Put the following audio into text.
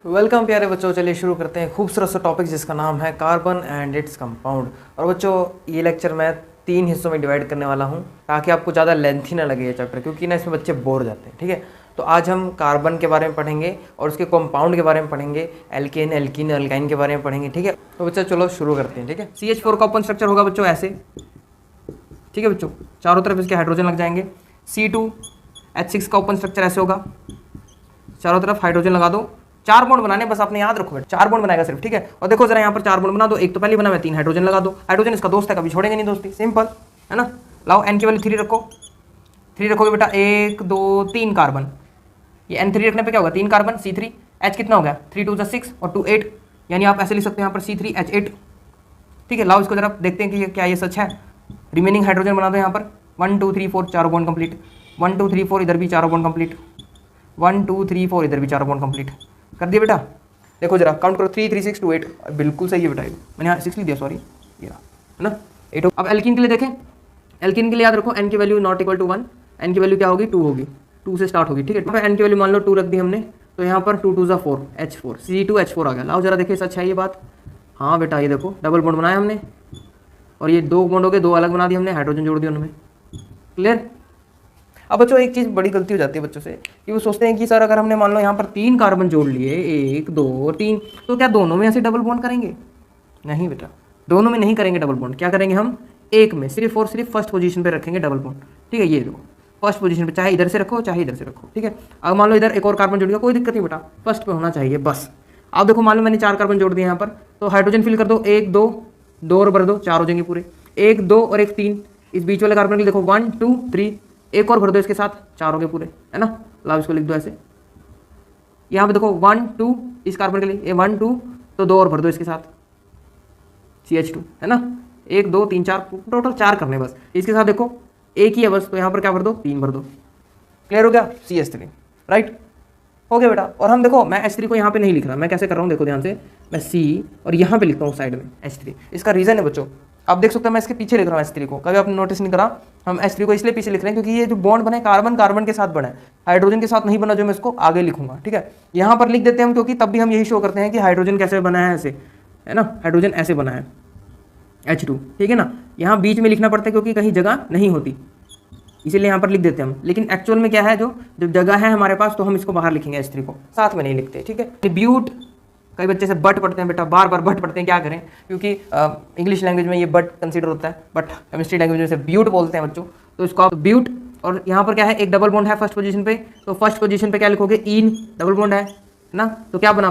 Welcome प्यारे बच्चों, चलिए शुरू करते हैं खूबसूरत सा टॉपिक जिसका नाम है कार्बन एंड इट्स कंपाउंड। और बच्चों ये लेक्चर मैं 3 हिस्सों में डिवाइड करने वाला हूँ ताकि आपको ज़्यादा लेंथी ना लगे ये चैप्टर, क्योंकि ना इसमें बच्चे बोर हो जाते हैं। ठीक है, तो आज हम कार्बन के बारे में पढ़ेंगे और उसके कंपाउंड के बारे में पढ़ेंगे, एल्केन एल्कीन अल्काइन के बारे में पढ़ेंगे। ठीक है, तो बच्चा चलो शुरू करते हैं। ठीक है, CH4 का ओपन स्ट्रक्चर होगा बच्चों ऐसे। ठीक है बच्चों, चारों तरफ इसके हाइड्रोजन लग जाएंगे। C2H6 का ओपन स्ट्रक्चर ऐसे होगा, चारों तरफ हाइड्रोजन लगा दो। 4 बॉन्ड बनाने, बस आपने याद रखो बेटा 4 बॉन्ड बनाएगा सिर्फ। ठीक है, और देखो जरा यहाँ पर 4 बॉन्ड बना दो, एक तो पहले बना हुआ है, 3 हाइड्रोजन लगा दो। हाइड्रोजन इसका दोस्त है, कभी छोड़ेंगे नहीं दोस्ती, सिंपल है ना। लाओ N की वैल्यू 3 रखो, 3 रखोगे बेटा 1 2 3 कार्बन। ये N3 रखने पे क्या होगा, 3 कार्बन। C3 H कितना हो गया, 3 2 6 और 2 8, यानी आप ऐसे लिख सकते हैं यहाँ पर C3H8। ठीक है, लाओ इसको जरा देखते हैं कि ये क्या ये सच है। रिमेनिंग हाइड्रोजन बना दो यहाँ पर 1 2 3 4 चारों बॉन्ड कंप्लीट। 1 2 3 4 इधर भी चारों बॉन्ड कंप्लीट। 1 2 3 4 इधर भी चारों बॉन्ड कंप्लीट कर दिया बेटा। देखो जरा काउंट करो, 3 3 6 2 8, बिल्कुल सही है बेटा। मैंने यहाँ 6 लिख दिया, सॉरी, ये है ना 8। अब एल्कीन के लिए देखें, एल्कीन के लिए याद रखो N की value not equal to 1, N की वैल्यू क्या होगी 2 होगी, 2 से स्टार्ट होगी। ठीक है, तो N की वैल्यू मान लो 2 रख दी हमने, तो यहाँ पर 2 2 4 H4 C2H4 आ गया। लाओ जरा देखिए सच है ये बात। हाँ बेटा ये देखो डबल बॉन्ड बनाया हमने, और ये 2 बॉन्ड हो गए, 2 अलग बना दिए हमने, हाइड्रोजन जोड़ दिया उनमें। क्लियर। अब बच्चों एक चीज़ बड़ी गलती हो जाती है बच्चों से कि वो सोचते हैं कि सर अगर हमने मान लो यहाँ पर 3 कार्बन जोड़ लिए 1 2 3, तो क्या दोनों में ऐसे डबल बॉन्ड करेंगे? नहीं बेटा, दोनों में नहीं करेंगे डबल बॉन्ड। क्या करेंगे हम, एक में सिर्फ और सिर्फ फर्स्ट पोजीशन पे रखेंगे डबल बॉन्ड। ठीक है, ये देखो फर्स्ट पोजीशन पे, चाहे इधर से रखो चाहे इधर से रखो। ठीक है, अब मान लो इधर एक और कार्बन जोड़ दिया, कोई दिक्कत नहीं बेटा, फर्स्ट पे होना चाहिए बस। अब देखो मान लो मैंने 4 कार्बन जोड़ दिए यहाँ पर, तो हाइड्रोजन फिल कर दो 1 2 2 और भर दो, 4 हो जाएंगे पूरे। 1 2 और 1 3, इस बीच वाले कार्बन के लिए देखो 1 2 3, एक और भर दो इसके साथ, 4 हो गए पूरे, है ना। लाओ इसको लिख दो ऐसे, यहाँ पे देखो 1 2 इस कार्बन के लिए, ये 1 2, तो 2 और भर दो इसके साथ CH2, है ना। 1 2 3 4, टोटल 4 करने बस। इसके साथ देखो एक ही है बस, तो यहाँ पर क्या भर दो, 3 भर दो। क्लियर हो गया, CH3 राइट हो गया बेटा। और हम देखो मैं H3 को यहाँ पे नहीं लिख रहा, मैं कैसे कर रहा हूँ देखो ध्यान से, मैं C और यहाँ पे लिखता हूँ साइड में H3। इसका रीज़न है बच्चों, आप देख सकते हैं मैं इसके पीछे लिख रहा हूँ H3 को, कभी आपने नोटिस नहीं करा। हम H3 को इसलिए पीछे लिख रहे हैं क्योंकि ये जो बॉन्ड बने कार्बन कार्बन के साथ बना है, हाइड्रोजन के साथ नहीं बना, जो मैं इसको आगे लिखूंगा। ठीक है, यहाँ पर लिख देते हैं हम, क्योंकि तब भी हम यही शो करते हैं कि हाइड्रोजन कैसे बना है, ऐसे है ना, हाइड्रोजन ऐसे बना है H2। ठीक है ना, यहाँ बीच में लिखना पड़ता है क्योंकि कहीं जगह नहीं होती, इसीलिए यहाँ पर लिख देते हैं हम। लेकिन एक्चुअल में क्या है, जो जब जगह है हमारे पास तो हम इसको बाहर लिखेंगे, H3 को साथ में नहीं लिखते। ठीक है, ब्यूट, कई बच्चे से बट पढ़ते हैं बेटा, बार बार बट पढ़ते हैं, क्या करें, क्योंकि इंग्लिश लैंग्वेज में ये बट कंसीडर होता है, बट केमिस्ट्री लैंग्वेज में से ब्यूट बोलते हैं बच्चों, तो इसको आप ब्यूट। और यहाँ पर क्या है, एक डबल बॉन्ड है फर्स्ट पोजीशन पे, तो फर्स्ट पोजीशन पे क्या लिखोगे, इन, डबल बॉन्ड है ना, तो क्या बना